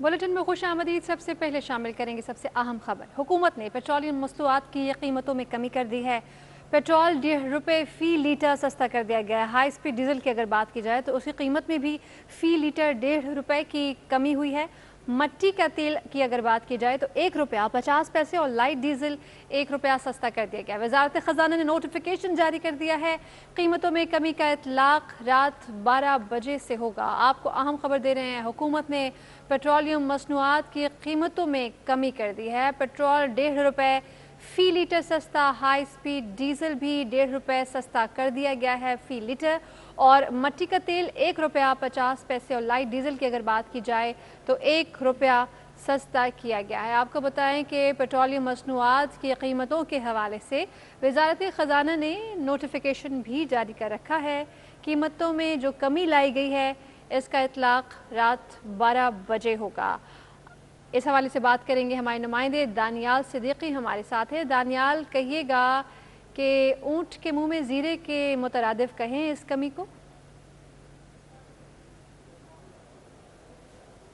Bulletin में खुश आमदीद। सबसे पहले शामिल करेंगे सबसे अहम खबर। हुकूमत ने पेट्रोलियम मसनूआत की कीमतों में कमी कर दी है। पेट्रोल ₹1.5 फी लीटर सस्ता कर दिया गया है। हाई स्पीड डीजल की अगर बात की जाए तो उसकी कीमत में भी फी लीटर ₹1.5 की कमी हुई है। मट्टी का तेल की अगर बात की जाए तो ₹1.50 और लाइट डीजल ₹1 सस्ता कर दिया गया। वजारत खजाना ने नोटिफिकेशन जारी कर दिया है। कीमतों में कमी का इतलाक रात 12 बजे से होगा। आपको अहम खबर दे रहे हैं, हुकूमत ने पेट्रोलियम मसनूआत की कीमतों में कमी कर दी है। पेट्रोल ₹1.5 फी लीटर सस्ता, हाई स्पीड डीजल भी ₹1.5 सस्ता कर दिया गया है फी लीटर, और मट्टी का तेल ₹1.50 और लाइट डीजल की अगर बात की जाए तो ₹1 सस्ता किया गया है। आपको बताएं कि पेट्रोलियम मसनूआत की कीमतों के हवाले से वजारत ख़जाना ने नोटिफिकेशन भी जारी कर रखा है। कीमतों में जो कमी लाई गई है इसका इतलाक रात 12 बजे होगा। इस हवाले से बात करेंगे, हमारे नुमाइंदे दानियाल सिद्दीकी हमारे साथ है। दानियाल, कहिएगा कि ऊँट के मुंह में जीरे के मुतरादिफ कहें इस कमी को।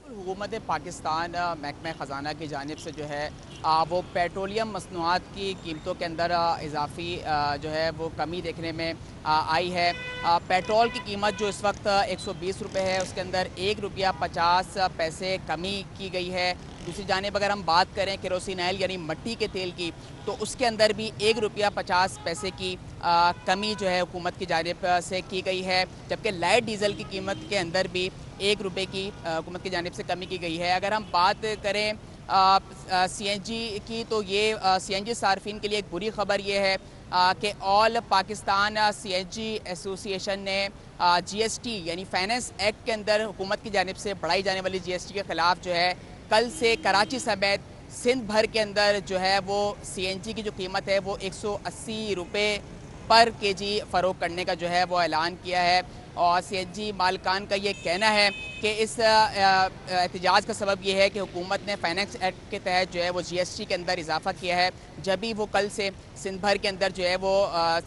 हुकूमत पाकिस्तान महकमा ख़जाना की जानिब से जो है वो पेट्रोलियम मसनूआत की कीमतों के अंदर इजाफ़ी जो है वो कमी देखने में आई है। पेट्रोल की कीमत जो इस वक्त ₹120 है, उसके अंदर ₹1.50 कमी की गई है। दूसरी जानिब अगर हम बात करें केरोसिन ऑयल यानी मट्टी के तेल की, तो उसके अंदर भी ₹1.50 की कमी जो है हुकूमत की जानिब से की गई है। जबकि लाइट डीजल की कीमत के अंदर भी ₹1 की हुकूमत की जानिब से कमी की गई है। अगर हम बात करें CNG की, तो ये CNG सार्फिन के लिए एक बुरी खबर ये है कि ऑल पाकिस्तान CNG एसोसिएशन ने GST यानी फाइनेंस एक्ट के अंदर हुकूमत की जानिब से बढ़ाई जाने वाली GST के ख़िलाफ़ जो है कल से कराची समेत सिंध भर के अंदर जो है वो CNG की जो कीमत है वो ₹180 पर केजी फ़रोग करने का जो है वो ऐलान किया है। और CNG मालकान का ये कहना है कि इस एहतजाज का सबब ये है कि हुकूमत ने फाइनेंस एक्ट के तहत जो है वो GST के अंदर इजाफा किया है। जब भी वो कल से सिंध भर के अंदर जो है वो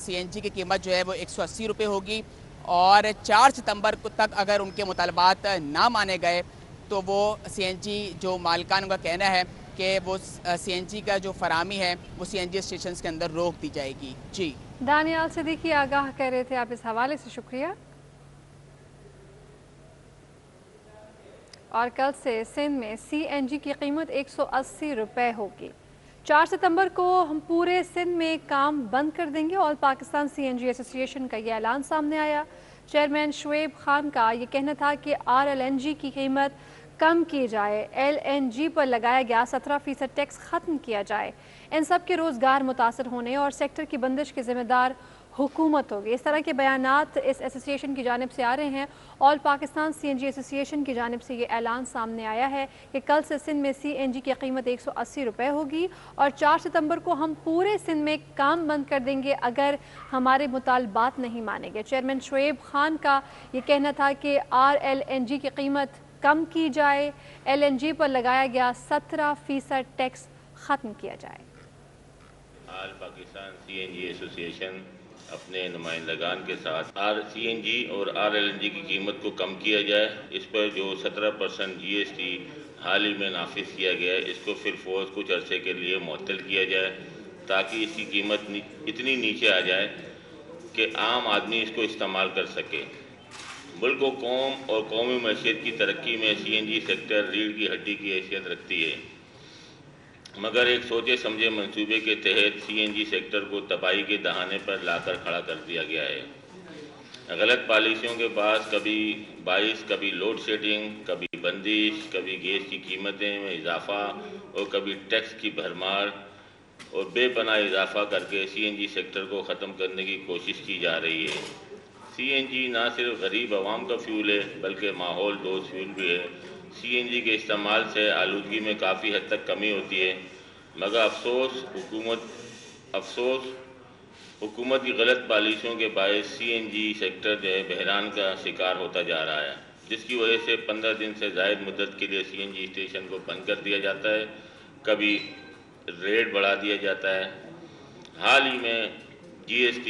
CNG की कीमत जो है वो ₹180 होगी, और 4 सितंबर तक अगर उनके मुतालबात ना माने गए तो वो CNG जो मालकान का कहना है कि वो CNG का जो फरामी है वो CNG स्टेशन के अंदर रोक दी जाएगी। जी दानियाल सिद्दीकी आगाह कर रहे थे आप इस हवाले से, शुक्रिया। और कल से सिंध में CNG की कीमत ₹180 होगी। 4 सितंबर को हम पूरे सिंध में काम बंद कर देंगे। ऑल पाकिस्तान CNG एसोसिएशन का ये ऐलान सामने आया। चेयरमैन शुएब खान का ये कहना था कि RLNG की कीमत कम की जाए, LNG पर लगाया गया 17% टैक्स ख़त्म किया जाए। इन सब के रोज़गार मुतासर होने और सेक्टर की बंदिश के ज़िम्मेदार हुकूमत होगी। इस तरह के बयानात इस एसोसिएशन की जानिब से आ रहे हैं। ऑल पाकिस्तान CNG एसोसिएशन की जानिब से ये ऐलान सामने आया है कि कल से सिंध में CNG की कीमत ₹180 होगी और 4 सितंबर को हम पूरे सिंध में काम बंद कर देंगे अगर हमारे मुतालबात नहीं माने गए। चेयरमैन शुएब खान का ये कहना था कि RLNG की कीमत कम की जाए, LNG पर लगाया गया 17% टैक्स ख़त्म किया जाए। ऑल पाकिस्तान CNG एसोसिएशन अपने नुमाइंदगान के साथ CNG और RLNG की कीमत को कम किया जाए। इस पर जो 17% GST हाल ही में नाफिज किया गया है, इसको फिर फोर्स कुछ अरसे के लिए मुअत्तल किया जाए ताकि इसकी कीमत इतनी नीचे आ जाए कि आम आदमी इसको इस्तेमाल कर सके। मुल्क व कौम और कौमी मैशियत की तरक्की में CNG सेक्टर रीढ़ की हड्डी की हैसियत रखती है, मगर एक सोचे समझे मंसूबे के तहत CNG सेक्टर को तबाही के दहाने पर लाकर खड़ा कर दिया गया है। गलत पॉलिसियों के पास कभी बारिश, कभी लोड शेडिंग, कभी बंदिश, कभी गैस की कीमतें में इजाफा और कभी टैक्स की भरमार और बेपनाह इजाफा करके CNG सेक्टर को ख़त्म करने की कोशिश की जा रही है। CNG ना सिर्फ गरीब आवाम का फ्यूल है बल्कि माहौल दोस्त फ्यूल भी है। CNG के इस्तेमाल से आलूदगी में काफ़ी हद तक कमी होती है, मगर हुकूमत की गलत पॉलिसियों के बायस CNG सेक्टर जो है बहरान का शिकार होता जा रहा है, जिसकी वजह से 15 दिन से ज़ायद मुद्दत के लिए CNG स्टेशन को बंद कर दिया जाता है, कभी रेट बढ़ा दिया जाता है। हाल ही में GST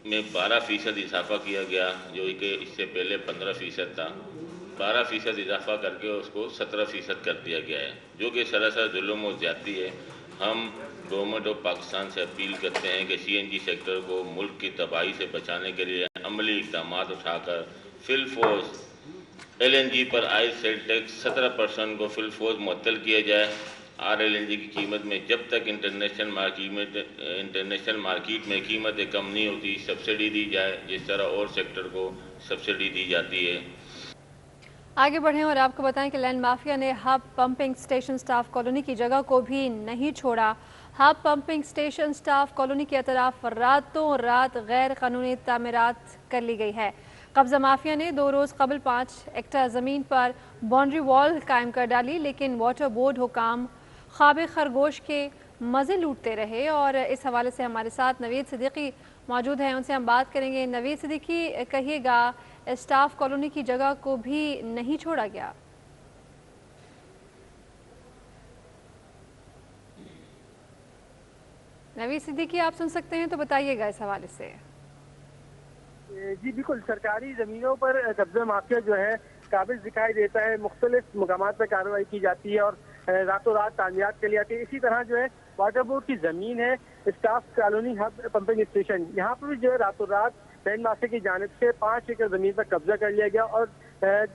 में 12% इजाफा किया गया, जो कि इससे पहले 15% था। 12% اضافہ کر کے اس کو 17% کر دیا گیا ہے، جو کہ سراسر ظلم و زیادتی ہے۔ ہم گورنمنٹ آف پاکستان سے اپیل کرتے ہیں کہ سی این جی سیکٹر کو ملک کی تباہی سے بچانے کے لیے عملی اقدامات اٹھا کر فی الفور ایل این جی پر عائد سیل ٹیکس 17% کو فی الفور معطل کیا جائے۔ آر ایل این جی کی قیمت میں جب تک انٹرنیشنل مارکیٹ میں قیمتیں کم نہیں ہوتی سبسڈی دی جائے، جس طرح اور سیکٹر کو سبسڈی دی جاتی ہے۔ آگے بڑھیں اور آپ کو بتائیں کہ لینڈ مافیا نے hub pumping station staff colony کی جگہ کو بھی نہیں چھوڑا۔ Hub pumping station staff colony کے اطراف راتوں رات غیر قانونی تعمیرات کر لی گئی ہے۔ قبضہ مافیا نے 2 روز قبل 5 ایکڑ زمین پر باؤنڈری وال قائم کر ڈالی، لیکن واٹر بورڈ حکام خواب خرگوش کے مزے لوٹتے رہے۔ اور اس حوالے سے ہمارے ساتھ نوید صدیقی موجود ہیں، ان سے ہم بات کریں گے۔ نوید صدیقی، کہیے گا اسٹاف کالونی کی جگہ کو بھی نہیں چھوڑا گیا؟ نوید صدیقی، آپ سن سکتے ہیں تو بتائیے گا اس حوالے سے۔ جی بالکل، سرکاری زمینوں پر قبضہ مافیا جو ہے قابض دکھائی دیتا ہے، مختلف مقامات پر کارروائی کی جاتی ہے اور راتوں رات تعمیرات کے لیے آتی ہے۔ اسی طرح جو ہے واٹر بورڈ کی زمین ہے staff colony hub pumping station, یہاں پر بھی جو ہے راتوں رات لینڈ مافیا کی جانب سے 5 ایکڑ زمین پر قبضہ کر لیا گیا اور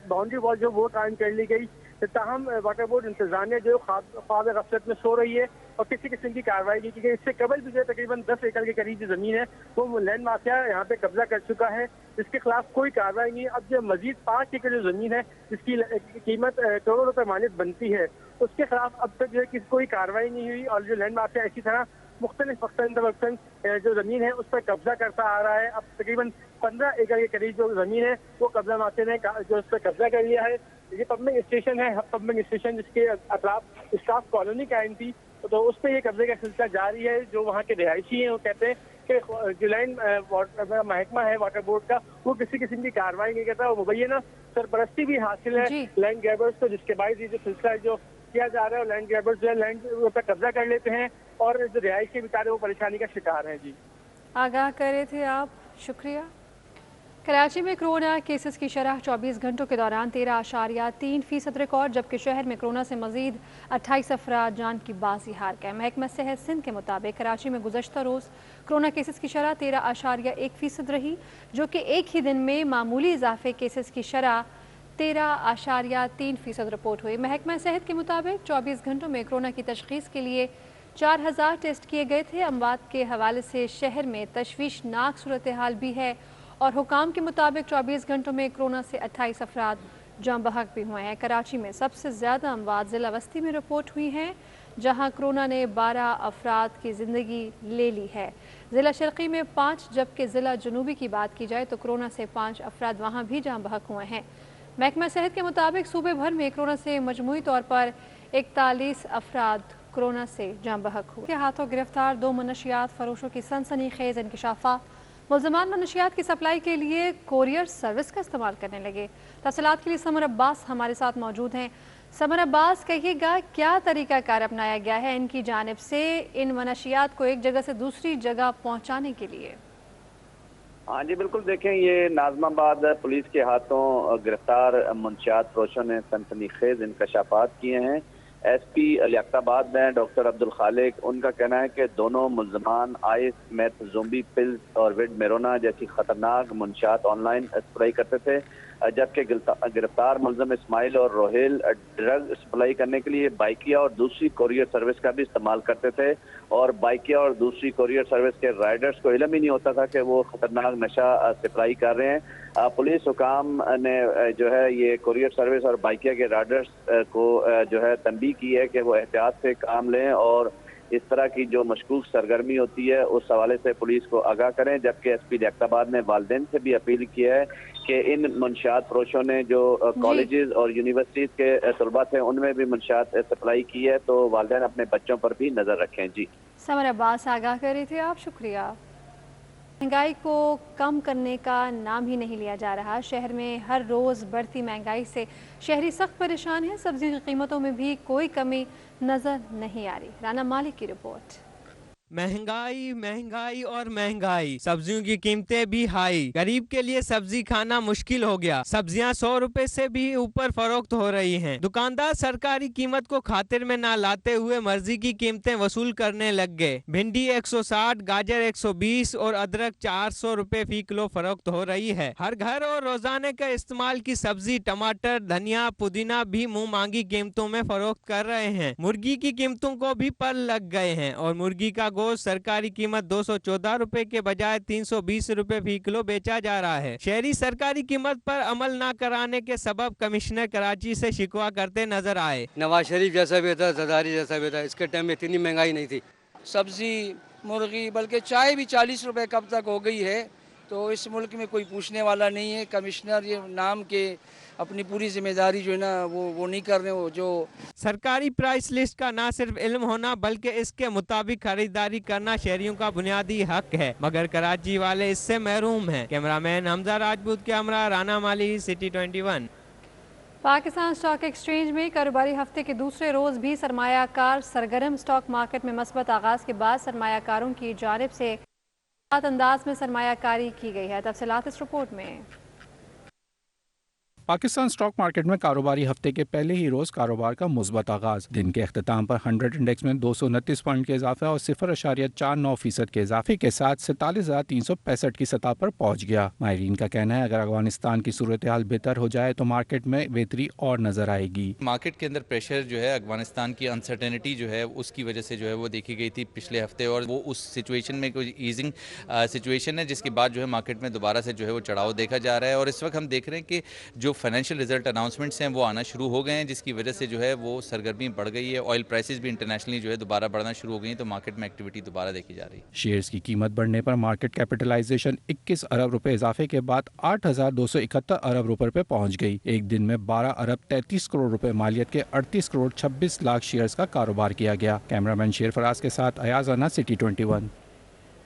باؤنڈری وال جو وہ قائم کر لی گئی۔ تاہم واٹر بورڈ انتظامیہ جو خواب غفلت میں سو رہی ہے اور کسی قسم کی کارروائی نہیں کی گئی۔ اس سے قبل بھی جو تقریباً 10 ایکڑ کے قریب جو زمین ہے وہ لینڈ مافیا یہاں پہ قبضہ کر چکا ہے، اس کے خلاف کوئی کارروائی نہیں ہے۔ اب جو مزید 5 ایکڑ جو زمین ہے جس کی قیمت کروڑوں روپے مالیت بنتی ہے، اس کے خلاف اب تک جو ہے کوئی کارروائی نہیں ہوئی اور جو لینڈ مافیا اسی طرح مختلف وقتاً جو زمین ہے اس پر قبضہ کرتا آ رہا ہے۔ اب تقریباً 15 ایکڑ کے قریب جو زمین ہے وہ قبضہ مافیا نے جو اس پر قبضہ کر لیا ہے۔ یہ پمپنگ اسٹیشن ہے، پمپنگ اسٹیشن جس کے اطراف اسٹاف کالونی قائم تھی، تو اس پہ یہ قبضے کا سلسلہ جاری ہے۔ جو وہاں کے رہائشی ہیں وہ کہتے ہیں کہ جو لینڈ محکمہ ہے واٹر بورڈ کا وہ کسی قسم کی کارروائی نہیں کرتا، وہ مبینہ سرپرستی بھی حاصل ہے لینڈ گریبرز کو، جس کے باعث یہ جو سلسلہ جو کیا جا رہا ہے لینڈ گریبرز جو ہے لینڈ پر قبضہ کر لیتے ہیں اور جو رہائشی بیچارے وہ پریشانی کا شکار ہیں۔ جی آگاہ کر رہے تھے آپ، شکریہ۔ کراچی میں کرونا کیسز کی شرح 24 گھنٹوں کے دوران 13.3% ریکارڈ، جبکہ شہر میں کرونا سے مزید 28 افراد جان کی بازی ہار گئے۔ محکمہ صحت سندھ کے مطابق کراچی میں گزشتہ روز کرونا کیسز کی شرح 13.1% رہی، جو کہ ایک ہی دن میں معمولی اضافے کیسز کی شرح 13.3% رپورٹ ہوئی۔ محکمہ صحت کے مطابق 24 گھنٹوں میں کرونا کی تشخیص کے لیے 4000 ٹیسٹ کیے گئے تھے۔ اموات کے حوالے سے شہر میں تشویشناک صورتحال بھی ہے اور حکام کے مطابق 24 گھنٹوں میں کرونا سے 28 افراد جاں بحق بھی ہوئے ہیں۔ کراچی میں سب سے زیادہ اموات ضلع وسطی میں رپورٹ ہوئی ہیں، جہاں کرونا نے 12 افراد کی زندگی لے لی ہے۔ ضلع شرقی میں 5، جبکہ ضلع جنوبی کی بات کی جائے تو کرونا سے 5 افراد وہاں بھی جاں بحق ہوئے ہیں۔ محکمہ صحت کے مطابق صوبے بھر میں کرونا سے مجموعی طور پر 41 افراد کرونا سے جاں بحق ہوئے۔ کے ہاتھوں گرفتار 2 منشیات فروشوں کی سنسنی خیز انکشافات۔ ملزمان منشیات کی سپلائی کے لیے کوریئر سروس کا استعمال کرنے لگے۔ تفصیلات کے لیے سمر عباس ہمارے ساتھ موجود ہیں۔ سمر عباس، کہیے گا کیا طریقہ کار اپنایا گیا ہے ان کی جانب سے ان منشیات کو ایک جگہ سے دوسری جگہ پہنچانے کے لیے؟ ہاں جی بالکل، دیکھیں یہ ناظم آباد پولیس کے ہاتھوں گرفتار منشیات فروشوں نے سنسنی خیز انکشافات کیے ہیں۔ ایس پی لیاقت آباد میں ڈاکٹر عبدالخالق، ان کا کہنا ہے کہ دونوں ملزمان آئس، میتھ، زومبی پلز اور ویڈ میرونا جیسی خطرناک منشیات آن لائن سپلائی کرتے تھے، جبکہ گرفتار ملزم اسماعیل اور روہیل ڈرگ سپلائی کرنے کے لیے بائکیا اور دوسری کوریئر سروس کا بھی استعمال کرتے تھے، اور بائکیا اور دوسری کوریئر سروس کے رائڈرز کو علم ہی نہیں ہوتا تھا کہ وہ خطرناک نشہ سپلائی کر رہے ہیں۔ پولیس حکام نے جو ہے یہ کوریئر سروس اور بائکیا کے رائڈرز کو جو ہے تنبیہ کی ہے کہ وہ احتیاط سے کام لیں اور اس طرح کی جو مشکوک سرگرمی ہوتی ہے اس حوالے سے پولیس کو آگاہ کریں، جبکہ ایس پی لیاقت آباد نے والدین سے بھی اپیل کی ہے کہ ان منشیات فروشوں نے جو کالجز اور یونیورسٹیز کے طلباء تھے ان میں بھی منشیات سپلائی کی ہے، تو والدین اپنے بچوں پر بھی نظر رکھیں۔ جی سمر عباس آگاہ کر رہی تھے آپ، شکریہ۔ مہنگائی کو کم کرنے کا نام ہی نہیں لیا جا رہا۔ شہر میں ہر روز بڑھتی مہنگائی سے شہری سخت پریشان ہیں۔ سبزی کی قیمتوں میں بھی کوئی کمی نظر نہیں آ رہی۔ رانا مالک کی رپورٹ۔ महंगाई महंगाई और महंगाई, सब्जियों की कीमतें भी हाई। गरीब के लिए सब्जी खाना मुश्किल हो गया। सब्जियां 100 रुपए से भी ऊपर फरोख्त हो रही हैं। दुकानदार सरकारी कीमत को खातिर में ना लाते हुए मर्जी की कीमतें वसूल करने लग गए। भिंडी 160, गाजर 120 और अदरक 400 रुपए फी किलो फरोख्त हो रही है। हर घर और रोजाने का इस्तेमाल की सब्जी टमाटर, धनिया, पुदीना भी मुंह मांगी कीमतों में फरोख्त कर रहे हैं। मुर्गी की कीमतों को भी पर लग गए हैं और मुर्गी का गोश्त सरकारी कीमत 214 रुपए के बजाय 320 रुपए फी किलो बेचा जा रहा है। शहरी सरकारी कीमत पर अमल न कराने के सबब कमिश्नर कराची से शिकवा करते नजर आए। नवाज शरीफ जैसा भी था, जरदारी जैसा भी था, इसके टाइम में इतनी महंगाई नहीं थी। सब्जी, मुर्गी, बल्कि चाय भी 40 रुपए कब तक हो गई है, तो इस मुल्क में कोई पूछने वाला नहीं है। कमिश्नर ये नाम के अपनी पूरी जिम्मेदारी जो है ना वो नहीं कर रहे हो। जो सरकारी प्राइस लिस्ट का ना सिर्फ इल्म होना बल्कि इसके मुताबिक खरीदारी करना शहरियों का बुनियादी हक है, मगर कराची वाले इससे महरूम हैं। कैमरामैन हमजा राजपूत के हमरा, राना माली, सिटी 21। पाकिस्तान स्टॉक एक्सचेंज में कारोबारी हफ्ते के दूसरे रोज भी सरमायाकार सरगर्म। स्टॉक मार्केट में मस्बत आगाज के बाद सरमायाकारों की जानिब से अंदाज में सरमायाकारी की गई है। तफसीलात इस रिपोर्ट में। पाकिस्तान स्टॉक मार्केट में कारोबारी हफ्ते के पहले ही रोज कारोबार का मुस्बत आगाज। दिन के अख्ताम पर 100 इंडेक्स में 229 पॉइंट के इजाफे और 0.49% के इजाफे के साथ 47,365 की सतह पर पहुंच गया। माहिरीन का कहना है अगर अफगानिस्तान की सूरत हाल बेहतर हो जाए तो मार्केट में बेहतरी और नजर आएगी। मार्केट के अंदर प्रेशर जो है अफगानिस्तान की अनसर्टेनिटी जो है उसकी वजह से जो है वो देखी गई थी पिछले हफ्ते, और वो उस सिचुएशन में कोई ईजिंग सिचुएशन है जिसके बाद जो है मार्केट में दोबारा से जो है वो चढ़ाव देखा जा रहा है। और इस वक्त हम देख रहे हैं कि जो फाइनेंशियल रिजल्ट अनाउंसमेंट्स हैं वो आना शुरू हो गए हैं, जिसकी वजह से जो है वो सरगर्मी बढ़ गई है। ऑयल प्राइसेस भी इंटरनेशनली जो है दोबारा बढ़ना शुरू हो गई हैं, तो मार्केट में एक्टिविटी दोबारा देखी जा रही है। शेयर्स की कीमत बढ़ने पर मार्केट कैपिटलाइजेशन 21 अरब रुपए इजाफे के बाद 8,271 अरब रुपए पे पहुंच गई। एक दिन में 12 अरब 33 करोड़ रुपए मालियत के 38 करोड़ 26 लाख शेयर्स का कारोबार किया गया। कैमरामैन शेर फराज के साथ अयाज राना, सिटी 21।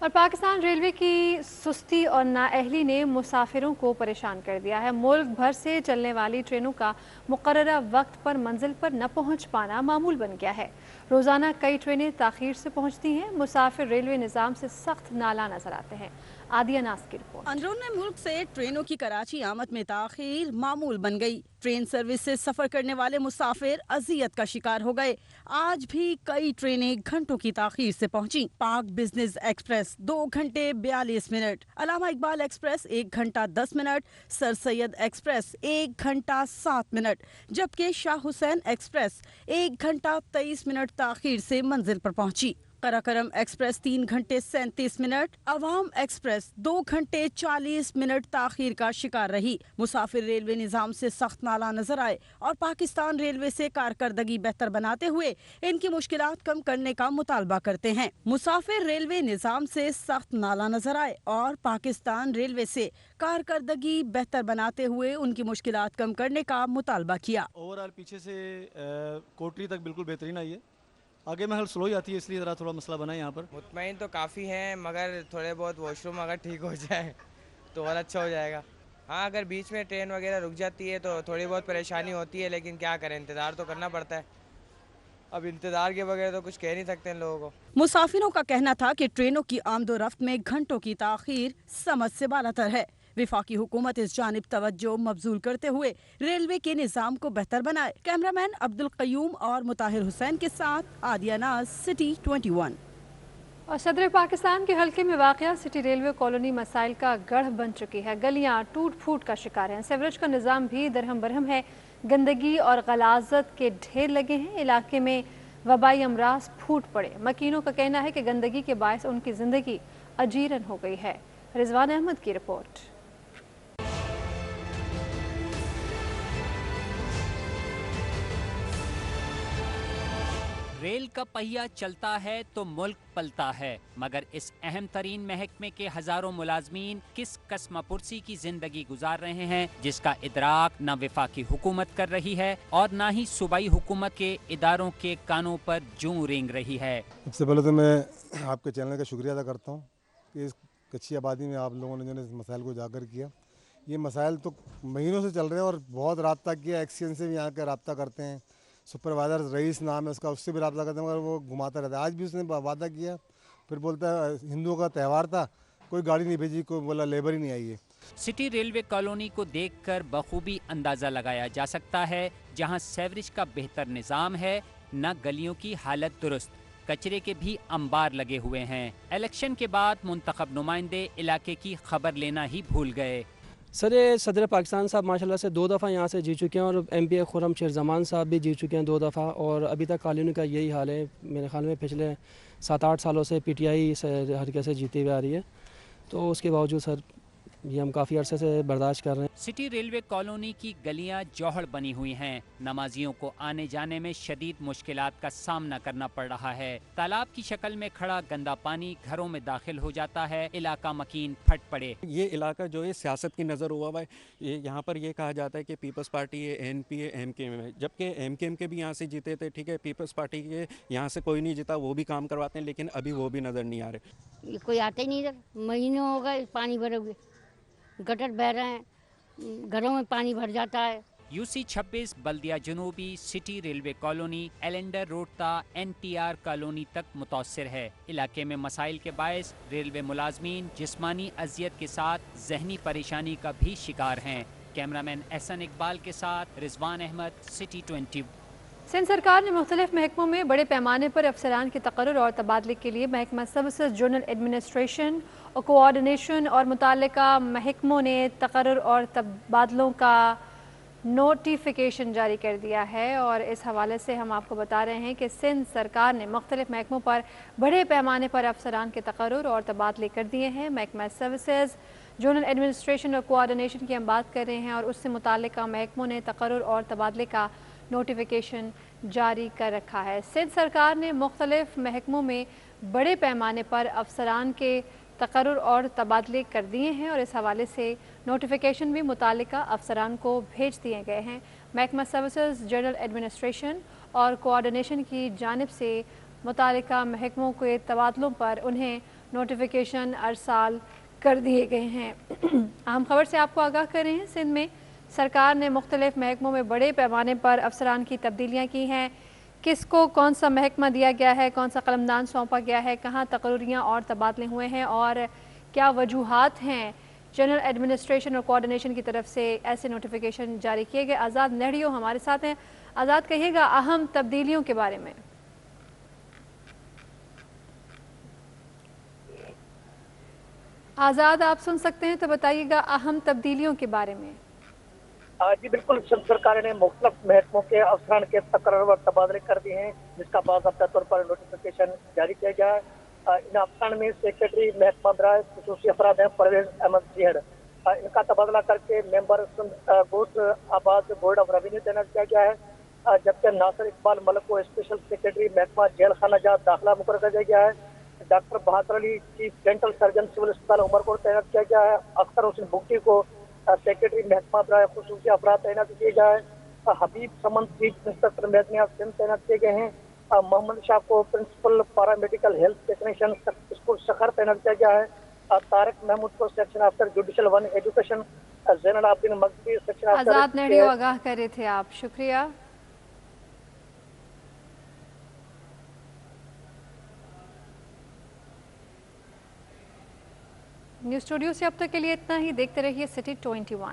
और पाकिस्तान रेलवे की सुस्ती और नाअहली ने मुसाफिरों को परेशान कर दिया है। मुल्क भर से चलने वाली ट्रेनों का मुकर्ररा वक्त पर मंजिल पर न पहुंच पाना मामूल बन गया है। रोज़ाना कई ट्रेनें ताख़ीर से पहुंचती हैं। मुसाफिर रेलवे निज़ाम से सख्त नाला नजर आते हैं। आदिया नास की रिपोर्ट। अंदरूनी मुल्क से ट्रेनों की कराची आमद में ताख़ीर मामूल बन गई। ट्रेन सर्विस से सफर करने वाले मुसाफिर अजियत का शिकार हो गए। आज भी कई ट्रेनें घंटों की ताख़ीर से पहुंची। पाक बिजनेस एक्सप्रेस 2 घंटे 42 मिनट, अलामा इकबाल एक्सप्रेस 1 घंटा 10 मिनट, सर सैयद एक्सप्रेस 1 घंटा 7 मिनट, जबकि शाह हुसैन एक्सप्रेस 1 घंटा 23 मिनट ताख़ीर से मंजिल पर पहुंची। कराकरम एक्सप्रेस 3 घंटे 37 मिनट, अवाम एक्सप्रेस 2 घंटे 40 मिनट ताख़ीर का शिकार रही। मुसाफिर रेलवे निज़ाम से सख्त नाला नजर आए और पाकिस्तान रेलवे से कारकर्दगी बेहतर बनाते हुए इनकी मुश्किलात कम करने का मुतालबा करते हैं। मुसाफिर रेलवे निज़ाम से सख्त नाला नजर आए और पाकिस्तान रेलवे से कारकर्दगी बेहतर बनाते हुए उनकी मुश्किलात कम करने का मुतालबा किया। ओवरऑल पीछे से कोटरी तक बिल्कुल बेहतरीन आई है। आगे में हल स्लो ही आती है, इसलिए ज़रा थोड़ा मसला बना है यहाँ पर। मुतमईन तो काफ़ी हैं, मगर थोड़े बहुत वॉशरूम अगर ठीक हो जाए तो और अच्छा हो जाएगा। हाँ, अगर बीच में ट्रेन वगैरह रुक जाती है तो थोड़ी बहुत परेशानी होती है, लेकिन क्या करें, इंतज़ार तो करना पड़ता है। अब इंतज़ार के बगैर तो कुछ कह नहीं सकते इन लोगों को। मुसाफिरों का कहना था कि ट्रेनों की आमदोरफ्त में घंटों की ताख़ीर समझ से बालातर है। विफाकी हुकूमत इस जानिब तवज्जो मबजूल करते हुए रेलवे के निज़ाम को बेहतर बनाए। कैमरामैन अब्दुल कयूम और मुताहिर हुसैन के साथ आदिया नाज, सिटी 21। और सदर पाकिस्तान के हल्के में वाक़या सिटी रेलवे कॉलोनी मसाइल का गढ़ बन चुकी है। गलियां टूट फूट का शिकार हैं। सीवरेज का निज़ाम भी दरहम बरहम है। गंदगी और गलाजत के ढेर लगे हैं। इलाके में वबाई अमराज फूट पड़े। मकीनों का कहना है कि गंदगी के बायस उनकी ज़िंदगी अजीरन हो गई है। रिजवान अहमद की रिपोर्ट। रेल का पहिया चलता है तो मुल्क पलता है, मगर इस अहम तरीन महकमे के हजारों मुलाजमीन किस कस्मापुरसी की जिंदगी गुजार रहे हैं, जिसका इदराक न विफाकी हुकूमत कर रही है और न ही सूबाई हुकूमत के इदारों के कानों पर जूं रेंग रही है। सबसे पहले तो मैं आपके चैनल का शुक्रिया अदा करता हूँ कि इस कच्ची आबादी में आप लोगों ने जो इस मसाइल को उजागर किया। ये मसाइल तो महीनों से चल रहे हैं और बहुत रब्ता किया। एक्सीडेंट से भी यहाँ का रब्ता करते हैं। सुपरवाइज़र रईस नाम है उसका, उससे भी रब्ता करते हैं, मगर वो घुमाता रहता है। आज भी उसने वादा किया फिर बोलता है हिंदुओं का त्यौहार था, कोई गाड़ी नहीं भेजी, कोई बोला लेबर ही नहीं आई है। सिटी रेलवे कॉलोनी को देखकर बखूबी अंदाजा लगाया जा सकता है, जहां सेवरेज का बेहतर निज़ाम है, न गलियों की हालत दुरुस्त, कचरे के भी अंबार लगे हुए हैं। इलेक्शन के बाद मुंतखब नुमाइंदे इलाके की खबर लेना ही भूल गए। सर ये सदर पाकिस्तान साहब माशाल्लाह से 2 दफ़ा यहाँ से जीत चुके हैं और MP खुर्रम शेर जमान साहब भी जीत चुके हैं 2 दफ़ा, और अभी तक कॉलोनी का यही हाल है। मेरे ख्याल में पिछले 7-8 सालों से PTI हरकत से जीती हुई आ रही है, तो उसके बावजूद सर ये हम काफ़ी अरसे से बर्दाश्त कर रहे हैं। सिटी रेलवे कॉलोनी की गलियां जौहड़ बनी हुई हैं। नमाजियों को आने जाने में शदीद मुश्किलात का सामना करना पड़ रहा है। तालाब की शक्ल में खड़ा गंदा पानी घरों में दाखिल हो जाता है, इलाका मकीन फट पड़े। ये इलाका जो है सियासत की नज़र हुआ हुआ है। ये यहाँ पर ये कहा जाता है कि पीपल्स पार्टी है, ANP है, MKM है, जबकि MKM भी यहाँ से जीते थे, ठीक है, पीपल्स पार्टी के यहाँ से कोई नहीं जीता, वो भी काम करवाते हैं, लेकिन अभी वो भी नज़र नहीं आ रहे। कोई आते ही नहीं इधर, महीनों हो गए पानी भरे हुए, गटर बह रहे हैं, घरों में पानी भर जाता है। UC 26 बल्दिया जनूबी city railway colony Allender road ता NTR कॉलोनी तक मुतासिर है। इलाके में मसाइल के बायस रेलवे मुलाजमीन जिस्मानी अजियत के साथ जहनी परेशानी का भी शिकार हैं। कैमरामैन एहसन इकबाल के साथ रिजवान अहमद, सिटी 20। सिंध सरकार ने मुख्तलिफ महकमों में बड़े पैमाने पर अफसरान के तकर्रुर और तबादले के लिए महकमा सर्विसेज, जोनल एडमिनिस्ट्रेशन और कोऑर्डिनेशन और मुताल्लिका महकमों ने तकर्रुर और तबादलों का नोटिफिकेशन जारी कर दिया है। और इस हवाले से हम आपको बता रहे हैं कि सिंध सरकार ने मुख्तलिफ महकमों पर बड़े पैमाने पर अफसरान के तकर्रुर और तबादले कर दिए हैं। महकमा सर्विसेज, जोनल एडमिनिस्ट्रेशन और कोऑर्डिनेशन की हम बात कर रहे हैं, और उससे मुताल्लिका महकमों ने तकर्रुर और तबादले का नोटिफिकेशन जारी कर रखा है। सिंध सरकार ने मुख्तलिफ महकमों में बड़े पैमाने पर अफसरान के तकर्रुर और तबादले कर दिए हैं, और इस हवाले से नोटिफिकेशन भी मुताल्लिका अफसरान को भेज दिए गए हैं। महकमा सर्विसेज, जनरल एडमिनिस्ट्रेशन और कोऑर्डिनेशन की जानिब से मुताल्लिका महकमों के तबादलों पर उन्हें नोटिफिकेशन अरसाल कर दिए गए हैं। अहम खबर से आपको आगाह कर रहे हैं, सिंध में सरकार ने मुख्तलिफ महकमों में बड़े पैमाने पर अफसरान की तब्दीलियाँ की हैं। किसको कौन सा महकमा दिया गया है, कौन सा कलमदान सौंपा गया है, कहाँ तकर्रुरियाँ और तबादले हुए हैं, और क्या वजूहात हैं जनरल एडमिनिस्ट्रेशन और कोऑर्डिनेशन की तरफ से ऐसे नोटिफिकेशन जारी किए गए। आज़ाद नेहड़ियो हमारे साथ हैं। आज़ाद, कहिएगा अहम तब्दीलियों के बारे में। आज़ाद, आप सुन सकते हैं तो बताइएगा अहम तब्दीलियों के बारे में। जी बिल्कुल, सरकार ने मुख्तलिफ महकमों के अफसरान के तकर्रुर और तबादले कर दिए हैं, जिसका बाज़ाब्ता तौर पर नोटिफिकेशन जारी किया गया है। इन अफसरान में सेक्रेटरी महकमा बराए खुसूसी अफराद हैं परवेज अहमद सिहड़, इनका तबादला करके मेंबर गुड्स आबाद बोर्ड ऑफ रेवेन्यू तैनात किया गया है। जबकि नासिर इकबाल मलिक को स्पेशल सेक्रेटरी महकमा जेल खाना जात दाखिला मुकर्रर कर दिया गया है। Doctor Bahadur Ali chief dental surgeon civil अस्पताल उमरकोट तैनात किया गया है। अख्तर हुसैन बुगटी को सेक्रेटरी महकमा बराए खुसूसी अफराद तैनात किए गए हैं। हबीब समन चीफ इंस्पेक्टर महकमा सिंध तैनात किए गए हैं। मोहम्मद शाह को principal paramedical health technician school Sukkur तैनात किया गया है। तारिक महमूद को section officer judicial 1 education, Zainul Abidin मगदी सेक्शन ऑफिसर। आज़ाद नेहड़ियो आगाह कर रहे थे आप, शुक्रिया। न्यूज़ स्टूडियो से अब तक के लिए इतना ही। देखते रहिए सिटी 21।